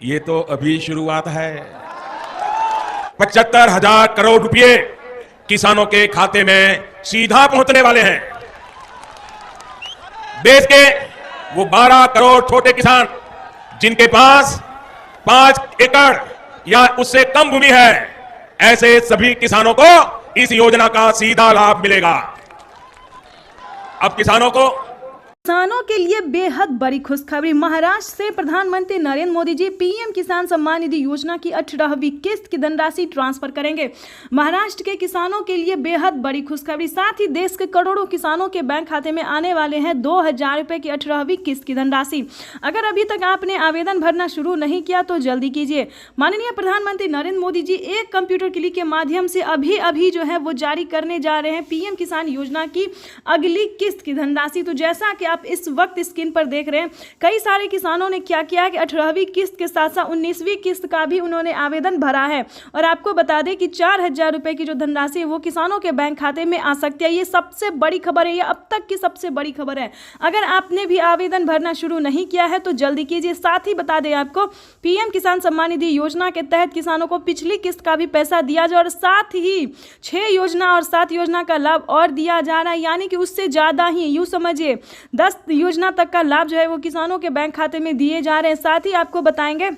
ये तो अभी शुरुआत है। 75,000 करोड़ रुपए किसानों के खाते में सीधा पहुंचने वाले हैं। देश के वो 12 करोड़ छोटे किसान जिनके पास 5 एकड़ या उससे कम भूमि है, ऐसे सभी किसानों को इस योजना का सीधा लाभ मिलेगा। अब किसानों के लिए बेहद बड़ी खुशखबरी। महाराष्ट्र से प्रधानमंत्री नरेंद्र मोदी जी पीएम किसान सम्मान निधि योजना की 18वीं किस्त की धनराशि ट्रांसफर करेंगे। महाराष्ट्र के किसानों के लिए बेहद बड़ी खुशखबरी। साथ ही देश के करोड़ों किसानों के बैंक खाते में आने वाले हैं 2,000 रुपए की 18वीं किस्त की धनराशि। अगर अभी तक आपने आवेदन भरना शुरू नहीं किया तो जल्दी कीजिए। माननीय प्रधानमंत्री नरेंद्र मोदी जी एक कंप्यूटर क्लिक के माध्यम से अभी जो है वो जारी करने जा रहे हैं पीएम किसान योजना की अगली किस्त की धनराशि। तो जैसा कि आप इस वक्त स्क्रीन पर देख रहे हैं, कई सारे किसानों ने क्या किया कि 18वीं किस्त के साथ साथ 19वीं किस्त का भी उन्होंने आवेदन भरा है। और आपको बता दें कि 4,000 रुपए की जो धनराशि है वो किसानों के बैंक खाते में आ सकती है। ये सबसे बड़ी खबर है, ये अब तक की सबसे बड़ी खबर है। अगर आपने भी आवेदन भरना शुरू नहीं किया है तो जल्दी कीजिए। साथ ही बता दें आपको, पीएम किसान सम्मान निधि योजना के तहत किसानों को पिछली किस्त का भी पैसा दिया जाए और साथ ही 6 योजना और 7 योजना का लाभ और दिया जा रहा है, यानी कि उससे ज्यादा ही, यूं समझिए 10 योजना तक का लाभ जो है वो किसानों के बैंक खाते में दिए जा रहे हैं। साथ ही आपको बताएंगे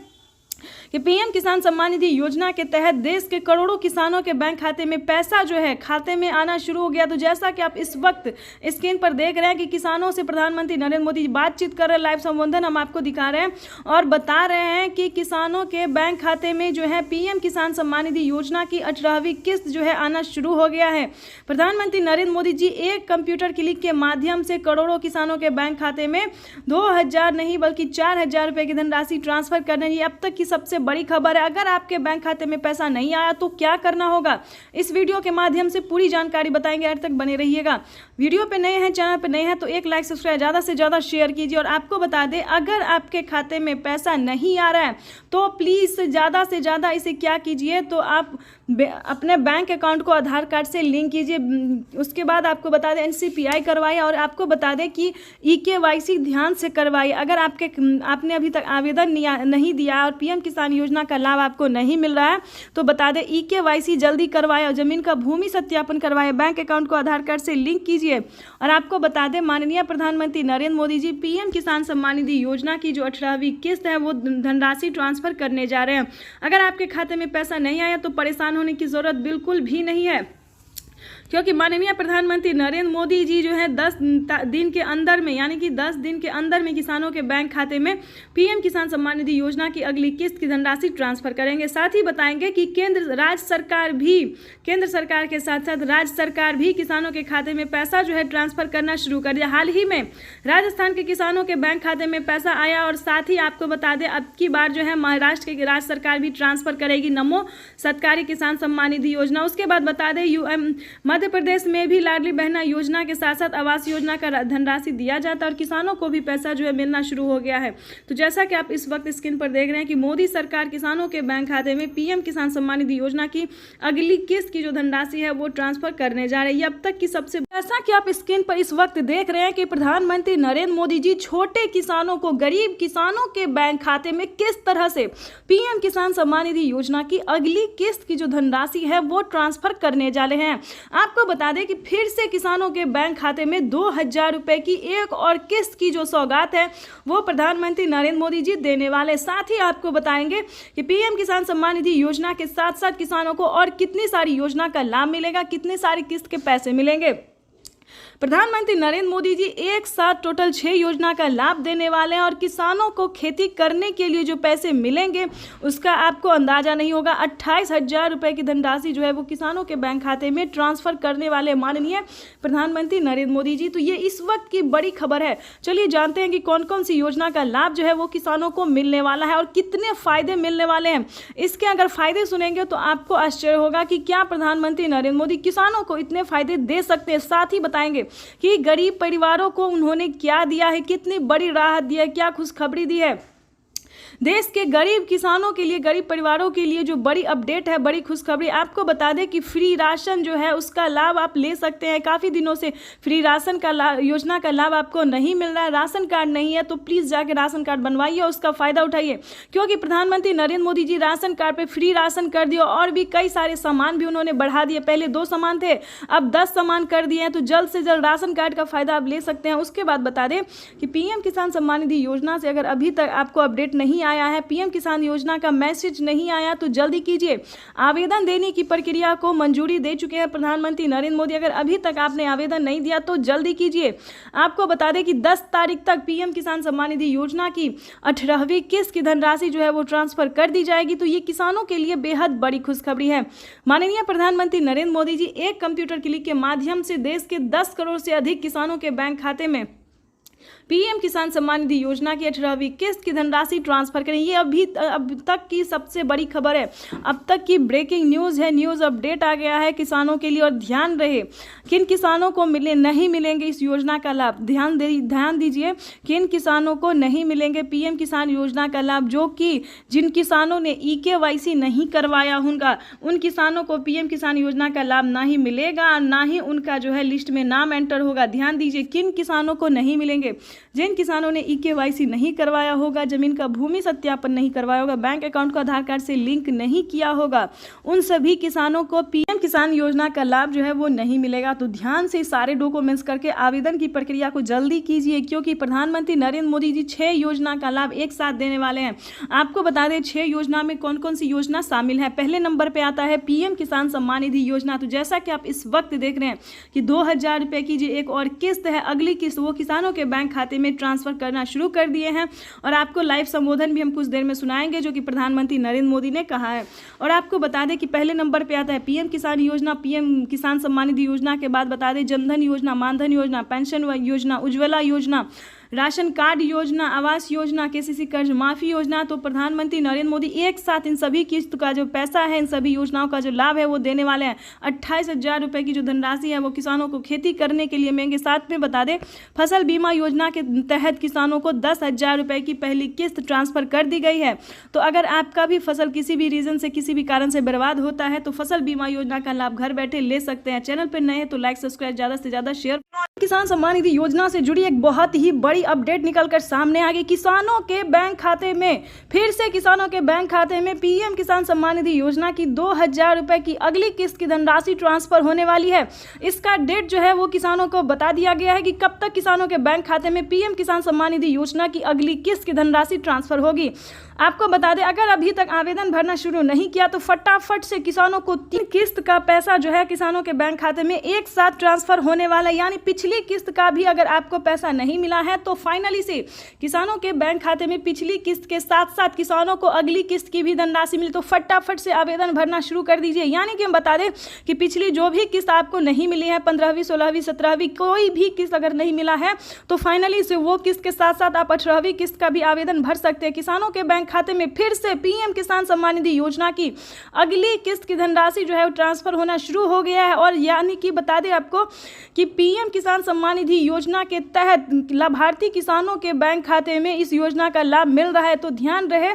कि पीएम किसान सम्मान निधि योजना के तहत देश के करोड़ों किसानों के बैंक खाते में पैसा जो है खाते में आना शुरू हो गया। तो जैसा कि आप इस वक्त स्क्रीन पर देख रहे हैं कि किसानों से प्रधानमंत्री नरेंद्र मोदी बातचीत कर रहे हैं, लाइव संबोधन हम आपको दिखा रहे हैं और बता रहे हैं कि किसानों के बैंक खाते में जो है पीएम किसान सम्मान निधि योजना की 18वीं किस्त जो है आना शुरू हो गया है। प्रधानमंत्री नरेंद्र मोदी जी एक कंप्यूटर क्लिक के माध्यम से करोड़ों किसानों के बैंक खाते में 2,000 नहीं बल्कि 4,000 रुपए की धनराशि ट्रांसफर करने, ये अब तक की सबसे बड़ी खबर है। अगर आपके बैंक खाते में पैसा नहीं आया तो क्या करना होगा, इस वीडियो के माध्यम से पूरी जानकारी बताएंगे। अंत तक बने रहिएगा। वीडियो पे नए हैं, चैनल पे नए हैं तो एक लाइक सब्सक्राइब ज़्यादा से ज़्यादा शेयर कीजिए। और आपको बता दें, अगर आपके खाते में पैसा नहीं आ रहा है तो प्लीज़ ज़्यादा से ज़्यादा इसे क्या कीजिए, तो आप अपने बैंक अकाउंट को आधार कार्ड से लिंक कीजिए। उसके बाद आपको बता दें NCPI करवाइए और आपको बता दें कि EKYC ध्यान से करवाइए। अगर आपने अभी तक आवेदन नहीं दिया और पीएम किसान योजना का लाभ आपको नहीं मिल रहा है तो बता दें EKYC जल्दी करवाए और जमीन का भूमि सत्यापन करवाए, बैंक अकाउंट को आधार कार्ड से लिंक कीजिए। और आपको बता दें, माननीय प्रधानमंत्री नरेंद्र मोदी जी पीएम किसान सम्मान निधि योजना की जो 18वीं किस्त है वो धनराशि ट्रांसफर करने जा रहे हैं। अगर आपके खाते में पैसा नहीं आया तो परेशान होने की जरूरत बिल्कुल भी नहीं है, क्योंकि माननीय प्रधानमंत्री नरेंद्र मोदी जी जो है 10 दिन के अंदर में, यानी कि 10 दिन के अंदर में किसानों के बैंक खाते में पीएम किसान सम्मान निधि योजना की अगली किस्त की धनराशि ट्रांसफर करेंगे। साथ ही बताएंगे कि केंद्र सरकार के साथ साथ राज्य सरकार भी किसानों के खाते में पैसा जो है ट्रांसफर करना शुरू कर दिया। हाल ही में राजस्थान के किसानों के बैंक खाते में पैसा आया और साथ ही आपको बता दें, अब की बार जो है महाराष्ट्र की राज्य सरकार भी ट्रांसफर करेगी नमो सत्कारी किसान सम्मान निधि योजना। उसके बाद बता दें, मध्य प्रदेश में भी लाडली बहना योजना के साथ साथ आवास योजना का धनराशि दिया जाता है और किसानों को भी पैसा जो है मिलना शुरू हो गया है। तो जैसा कि आप इस वक्त स्क्रीन पर देख रहे हैं कि मोदी सरकार किसानों के बैंक खाते में पीएम किसान सम्मान निधि योजना की अगली किस्त की जो धनराशि है वो ट्रांसफर करने जा रही है। अब तक की सबसे, जैसा कि आप स्क्रीन पर इस वक्त देख रहे हैं कि प्रधानमंत्री नरेंद्र मोदी जी छोटे किसानों को, गरीब किसानों के बैंक खाते में किस तरह से पीएम किसान सम्मान निधि योजना की अगली किस्त की जो धनराशि है वो ट्रांसफर करने जा रहे हैं। आपको बता दें कि फिर से किसानों के बैंक खाते में 2,000 रुपए की एक और किस्त की जो सौगात है वो प्रधानमंत्री नरेंद्र मोदी जी देने वाले। साथ ही आपको बताएंगे कि पीएम किसान सम्मान निधि योजना के साथ साथ किसानों को और कितनी सारी योजना का लाभ मिलेगा, कितनी सारी किस्त के पैसे मिलेंगे। प्रधानमंत्री नरेंद्र मोदी जी एक साथ टोटल 6 योजना का लाभ देने वाले हैं और किसानों को खेती करने के लिए जो पैसे मिलेंगे उसका आपको अंदाजा नहीं होगा। 28,000 रुपए की धनराशि जो है वो किसानों के बैंक खाते में ट्रांसफर करने वाले माननीय प्रधानमंत्री नरेंद्र मोदी जी। तो ये इस वक्त की बड़ी खबर है। चलिए जानते हैं कि कौन कौन सी योजना का लाभ जो है वो किसानों को मिलने वाला है और कितने फायदे मिलने वाले हैं। इसके अगर फायदे सुनेंगे तो आपको आश्चर्य होगा कि क्या प्रधानमंत्री नरेंद्र मोदी किसानों को इतने फायदे दे सकते हैं। साथ ही बताएंगे कि गरीब परिवारों को उन्होंने क्या दिया है, कितनी बड़ी राहत दी है, क्या खुशखबरी दी है। देश के गरीब किसानों के लिए, गरीब परिवारों के लिए जो बड़ी अपडेट है, बड़ी खुशखबरी। आपको बता दें कि फ्री राशन जो है उसका लाभ आप ले सकते हैं। काफ़ी दिनों से फ्री राशन का योजना का लाभ आपको नहीं मिल रहा है, राशन कार्ड नहीं है, तो प्लीज़ जाके राशन कार्ड बनवाइए, उसका फ़ायदा उठाइए, क्योंकि प्रधानमंत्री नरेंद्र मोदी जी राशन कार्ड पे फ्री राशन कर दिया और भी कई सारे सामान भी उन्होंने बढ़ा दिए। पहले 2 सामान थे, अब 10 सामान कर दिए हैं, तो जल्द से जल्द राशन कार्ड का फ़ायदा आप ले सकते हैं। उसके बाद बता दें कि पीएम किसान सम्मान निधि योजना से अगर अभी तक आपको अपडेट नहीं आया है, पीएम किसान योजना का मैसेज नहीं आया, तो जल्दी कीजिए। आवेदन देने की प्रक्रिया को मंजूरी दे चुके हैं प्रधानमंत्री नरेंद्र मोदी। अगर अभी तक आपने आवेदन नहीं दिया तो जल्दी कीजिए। आपको बता दें कि 10 तारीख तक पीएम किसान सम्मान निधि योजना की 18वीं किस्त की धनराशि जो है वो ट्रांसफर कर दी जाएगी। तो ये किसानों के लिए बेहद बड़ी खुशखबरी है। माननीय प्रधानमंत्री नरेंद्र मोदी जी एक कंप्यूटर क्लिक के माध्यम से देश के 10 करोड़ से अधिक किसानों के बैंक खाते में पीएम किसान सम्मान निधि योजना की 18वीं किस्त की धनराशि ट्रांसफर करें। ये अब तक की सबसे बड़ी खबर है, अब तक की ब्रेकिंग न्यूज़ है। न्यूज़ अपडेट आ गया है किसानों के लिए। और ध्यान रहे, किन किसानों को नहीं मिलेंगे इस योजना का लाभ। ध्यान दीजिए, किन किसानों को नहीं मिलेंगे पीएम किसान योजना का लाभ। जो कि जिन किसानों ने EKYC नहीं करवाया होगा, उन किसानों को पीएम किसान योजना का लाभ ना ही मिलेगा, ना ही उनका जो है लिस्ट में नाम एंटर होगा। ध्यान दीजिए, किन किसानों को नहीं मिलेंगे। जिन किसानों ने EKYC नहीं करवाया होगा, जमीन का भूमि सत्यापन नहीं करवाया होगा, बैंक अकाउंट को आधार कार्ड से लिंक नहीं किया होगा, उन सभी किसानों को पीएम किसान योजना का लाभ जो है वो नहीं मिलेगा। तो ध्यान से सारे डॉक्यूमेंट्स करके आवेदन की प्रक्रिया को जल्दी कीजिए, क्योंकि प्रधानमंत्री नरेंद्र मोदी जी 6 योजना का लाभ एक साथ देने वाले हैं। आपको बता दें 6 योजना में कौन कौन सी योजना शामिल है। पहले नंबर पर आता है पीएम किसान सम्मान निधि योजना। तो जैसा कि आप इस वक्त देख रहे हैं कि 2000 रुपये की जो एक और किस्त है, अगली किस्त वो किसानों के बैंक खाते में ट्रांसफर करना शुरू कर दिए हैं। और आपको लाइव संबोधन भी हम कुछ देर में सुनाएंगे जो कि प्रधानमंत्री नरेंद्र मोदी ने कहा है। और आपको बता दें कि पहले नंबर पे आता है पीएम किसान योजना। पीएम किसान सम्मान निधि योजना के बाद बता दें जनधन योजना, मानधन योजना, पेंशन योजना, उज्ज्वला योजना, राशन कार्ड योजना, आवास योजना, KCC कर्ज माफी योजना। तो प्रधानमंत्री नरेंद्र मोदी एक साथ इन सभी किस्त का जो पैसा है, इन सभी योजनाओं का जो लाभ है वो देने वाले हैं। 28,000 रुपये की जो धनराशि है वो किसानों को खेती करने के लिए मिलेंगे। साथ में बता दें फसल बीमा योजना के तहत किसानों को 10,000 रुपये की पहली किस्त ट्रांसफर कर दी गई है। तो अगर आपका भी फसल किसी भी रीजन से, किसी भी कारण से बर्बाद होता है तो फसल बीमा योजना का लाभ घर बैठे ले सकते हैं। चैनल पर नए हैं तो लाइक, सब्सक्राइब, ज़्यादा से ज़्यादा शेयर। किसान सम्मान निधि योजना से जुड़ी एक बहुत ही बड़ी अपडेट निकलकर सामने आ गई। किसानों के बैंक खाते में, फिर से किसानों के बैंक खाते में पीएम किसान सम्मान निधि योजना की 2,000 रुपये की अगली किस्त की धनराशि ट्रांसफर होने वाली है। इसका डेट जो है वो किसानों को बता दिया गया है कि कब तक किसानों के बैंक खाते में पीएम किसान सम्मान निधि योजना की अगली किस्त की धनराशि ट्रांसफर होगी। आपको बता दें, अगर अभी तक आवेदन भरना शुरू नहीं किया तो फटाफट से किसानों को 3 किस्त का पैसा जो है किसानों के बैंक खाते में एक साथ ट्रांसफर होने वाला है। यानी पिछली किस्त का भी अगर आपको पैसा नहीं मिला है तो फाइनली से किसानों के बैंक खाते में पिछली किस्त के साथ साथ किसानों को अगली किस्त की भी धनराशि मिली। तो फटाफट से आवेदन भरना शुरू कर दीजिए। यानी कि हम बता दें कि पिछली जो भी किस्त आपको नहीं मिली है, 15वीं, 16वीं, 17वीं, कोई भी किस्त अगर नहीं मिला है तो फाइनली से वो किस्त के साथ साथ आप 18वीं किस्त का भी आवेदन भर सकते हैं। किसानों के बैंक खाते में फिर से पीएम किसान सम्मान निधि योजना की अगली किस्त की धनराशि जो है वो ट्रांसफर होना शुरू हो गया है। और यानी कि बता दें आपको कि पीएम किसान सम्मान निधि योजना के तहत लाभार्थी किसानों के बैंक खाते में इस योजना का लाभ मिल रहा है। तो ध्यान रहे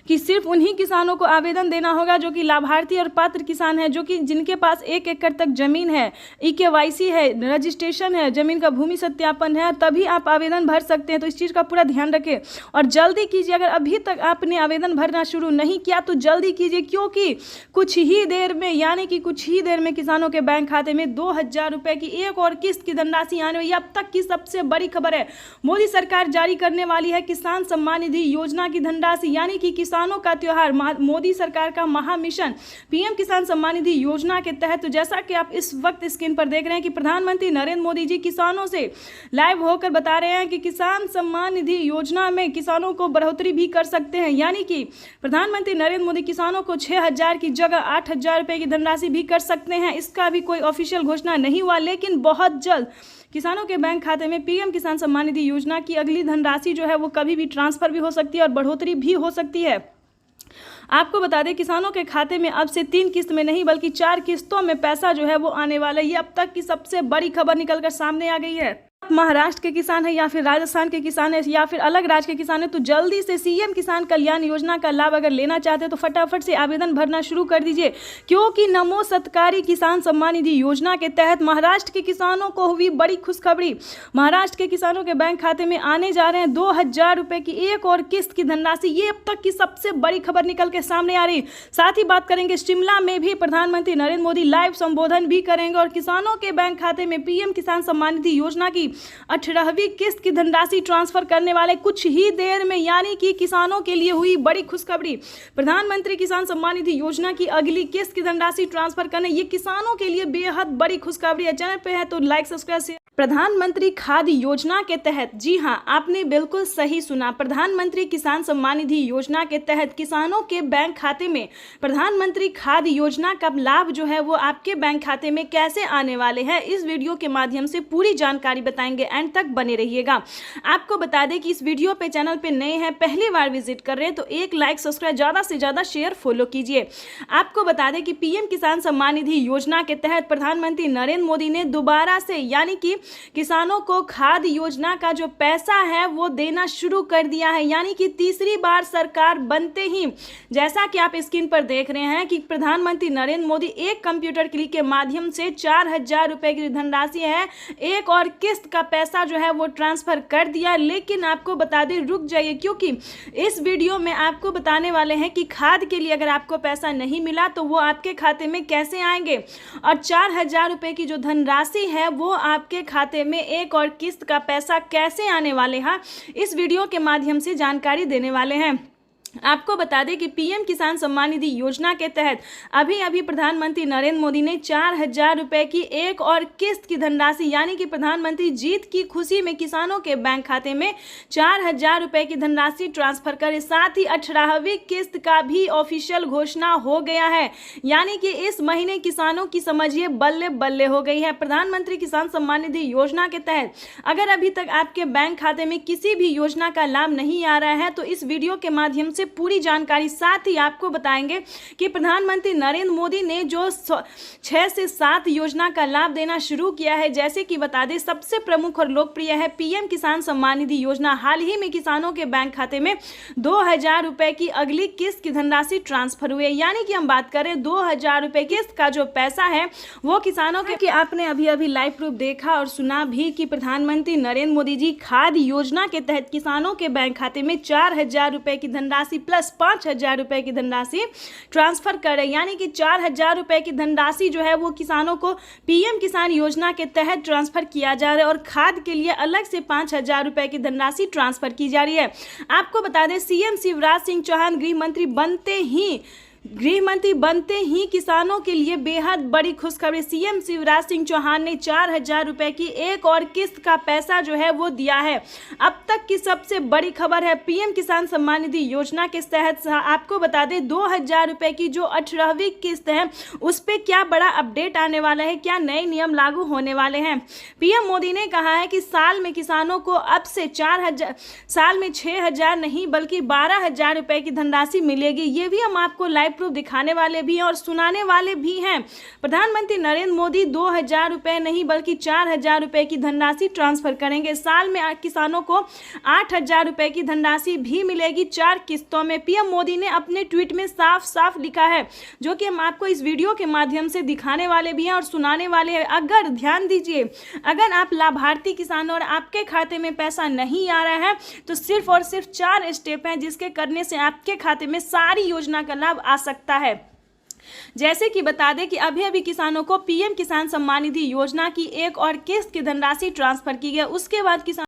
कि सिर्फ उन्हीं किसानों को आवेदन देना होगा जो कि लाभार्थी और पात्र किसान हैं, जो कि जिनके पास 1 एकड़ तक जमीन है, EKYC है, रजिस्ट्रेशन है, जमीन का भूमि सत्यापन है, तभी आप आवेदन भर सकते हैं। तो इस चीज़ का पूरा ध्यान रखें और जल्दी कीजिए। अगर अभी तक आपने आवेदन भरना शुरू नहीं किया तो जल्दी कीजिए, क्योंकि कुछ ही देर में, यानी कि कुछ ही देर में किसानों के बैंक खाते में 2,000 रुपये की एक और किस्त की धनराशि आने वाली है। अब तक की सबसे बड़ी खबर है, मोदी सरकार जारी करने वाली है किसान सम्मान निधि योजना की धनराशि। यानी कि किसानों का त्योहार, मोदी सरकार का महामिशन पीएम किसान सम्मान निधि योजना के तहत। तो जैसा कि आप इस वक्त स्क्रीन पर देख रहे हैं कि प्रधानमंत्री नरेंद्र मोदी जी किसानों से लाइव होकर बता रहे हैं कि किसान सम्मान निधि योजना में किसानों को बढ़ोतरी भी कर सकते हैं। यानी कि प्रधानमंत्री नरेंद्र मोदी किसानों को 6,000 की जगह 8,000 रुपये की धनराशि भी कर सकते हैं। इसका भी कोई ऑफिशियल घोषणा नहीं हुआ, लेकिन बहुत जल्द किसानों के बैंक खाते में पीएम किसान सम्मान निधि योजना की अगली धनराशि जो है वो कभी भी ट्रांसफर भी हो सकती है और बढ़ोतरी भी हो सकती है। आपको बता दें किसानों के खाते में अब से 3 किस्त में नहीं बल्कि 4 किस्तों में पैसा जो है वो आने वाला है। ये अब तक की सबसे बड़ी खबर निकलकर सामने आ गई है। महाराष्ट्र के किसान है या फिर राजस्थान के किसान है या फिर अलग राज्य के किसान है, तो जल्दी से सीएम किसान कल्याण योजना का लाभ अगर लेना चाहते हैं तो फटाफट से आवेदन भरना शुरू कर दीजिए, क्योंकि नमो सत्कारी किसान सम्मान निधि योजना के तहत महाराष्ट्र के किसानों को हुई बड़ी खुशखबरी। महाराष्ट्र के किसानों के बैंक खाते में आने जा रहे हैं 2000 रुपए की एक और किस्त की धनराशि। ये अब तक की सबसे बड़ी खबर निकल के सामने आ रही। साथ ही बात करेंगे शिमला में भी प्रधानमंत्री नरेंद्र मोदी लाइव संबोधन भी करेंगे और किसानों के बैंक खाते में पीएम किसान सम्मान निधि योजना की 18वीं किस्त की धनराशि ट्रांसफर करने वाले कुछ ही देर में, यानी कि किसानों के लिए हुई बड़ी खुशखबरी। प्रधानमंत्री किसान सम्मान निधि योजना की अगली किस्त की धनराशि ट्रांसफर करने, ये किसानों के लिए बेहद बड़ी खुशखबरी है। चैनल पे है तो लाइक सब्सक्राइब शेयर। प्रधानमंत्री खाद्य योजना के तहत, जी हां, आपने बिल्कुल सही सुना, प्रधानमंत्री किसान सम्मान निधि योजना के तहत किसानों के बैंक खाते में प्रधानमंत्री खाद्य योजना का लाभ जो है वो आपके बैंक खाते में कैसे आने वाले हैं, इस वीडियो के माध्यम से पूरी जानकारी बताएंगे। एंड तक बने रहिएगा। आपको बता दें कि इस वीडियो पे चैनल पे नए हैं, पहली बार विजिट कर रहे हैं तो एक लाइक सब्सक्राइब, ज़्यादा से ज़्यादा शेयर फॉलो कीजिए। आपको बता दें कि पीएम किसान सम्मान निधि योजना के तहत प्रधानमंत्री नरेंद्र मोदी ने दोबारा से, यानी कि किसानों को खाद्य योजना का जो पैसा है वो देना शुरू कर दिया है, यानी कि तीसरी बार सरकार बनते ही, जैसा कि आप स्क्रीन पर देख रहे हैं कि प्रधानमंत्री नरेंद्र मोदी एक कंप्यूटर क्लिक के माध्यम से 4000 रुपए की धनराशि है, एक और किस्त का पैसा जो है वो ट्रांसफर कर दिया। लेकिन आपको बता दें, रुक जाइए, क्योंकि इस वीडियो में आपको बताने वाले हैं कि खाद के लिए अगर आपको पैसा नहीं मिला तो वो आपके खाते में कैसे आएंगे, और 4000 रुपए की जो धनराशि है वो आपके खाते में एक और किस्त का पैसा कैसे आने वाले हैं, इस वीडियो के माध्यम से जानकारी देने वाले हैं। आपको बता दें कि पीएम किसान सम्मान निधि योजना के तहत अभी अभी प्रधानमंत्री नरेंद्र मोदी ने 4000 रुपए की एक और किस्त की धनराशि, यानी कि प्रधानमंत्री जीत की खुशी में किसानों के बैंक खाते में 4000 रुपए की धनराशि ट्रांसफर करे। साथ ही 18वीं किस्त का भी ऑफिशियल घोषणा हो गया है, यानी कि इस महीने किसानों की समझिए बल्ले बल्ले हो गई है। प्रधानमंत्री किसान सम्मान निधि योजना के तहत अगर अभी तक आपके बैंक खाते में किसी भी योजना का लाभ नहीं आ रहा है तो इस वीडियो के माध्यम से पूरी जानकारी, साथ ही आपको बताएंगे कि प्रधानमंत्री नरेंद्र मोदी ने जो 6 से 7 योजना का लाभ देना शुरू किया है, जैसे कि बता दें सबसे प्रमुख और लोकप्रिय है पीएम किसान सम्मान निधि योजना। हाल ही में किसानों के बैंक खाते में 2000 रुपए की अगली किस्त की धनराशि ट्रांसफर हुई है, यानी कि हम बात करें 2000 रुपए किस्त का जो पैसा है वो किसानों के, कि आपने अभी अभी लाइव प्रूफ देखा और सुना भी कि प्रधानमंत्री नरेंद्र मोदी जी खाद्य योजना के तहत किसानों के बैंक खाते में 4000 रुपए की धनराशि प्लस 5000 रुपए की धनराशि ट्रांसफर करें, यानी कि 4000 रुपए की धनराशि जो है वो किसानों को पीएम किसान योजना के तहत ट्रांसफर किया जा रहा है और खाद के लिए अलग से 5000 रुपए की धनराशि ट्रांसफर की जा रही है। आपको बता दें सीएम शिवराज सिंह चौहान गृह मंत्री बनते ही किसानों के लिए बेहद बड़ी खुशखबरी। सीएम शिवराज सिंह चौहान ने 4000 रुपए की एक और किस्त का पैसा जो है वो दिया है। अब तक की सबसे बड़ी खबर है पीएम किसान सम्मान निधि योजना के तहत आपको बता दें 2000 रुपए की जो 18वीं किस्त है उस पर क्या बड़ा अपडेट आने वाला है, क्या नए नियम लागू होने वाले हैं। पीएम मोदी ने कहा है कि साल में किसानों को अब से साल में 6000 नहीं बल्कि 12000 रुपए की धनराशि मिलेगी। ये भी हम आपको लाइव प्रूफ दिखाने वाले भी हैं और सुनाने वाले भी हैं। प्रधानमंत्री नरेंद्र मोदी 2000 रुपए नहीं बल्कि 4000 रुपए की धनराशि ट्रांसफर करेंगे। साल में किसानों को 8000 रुपए की धनराशि भी मिलेगी 4 किस्तों में। पीएम मोदी ने अपने ट्वीट में साफ साफ लिखा है, जो कि हम आपको इस वीडियो के माध्यम से दिखाने वाले भी हैं और सुनाने वाले हैं। अगर ध्यान दीजिए, अगर आप लाभार्थी किसान और आपके खाते में पैसा नहीं आ रहा है तो सिर्फ और सिर्फ 4 स्टेप हैं जिसके करने से आपके खाते में सारी योजना का लाभ आ सकता है। जैसे कि बता दें कि अभी अभी किसानों को पीएम किसान सम्मान निधि योजना की एक और किस्त की धनराशि ट्रांसफर की गई, उसके बाद किसान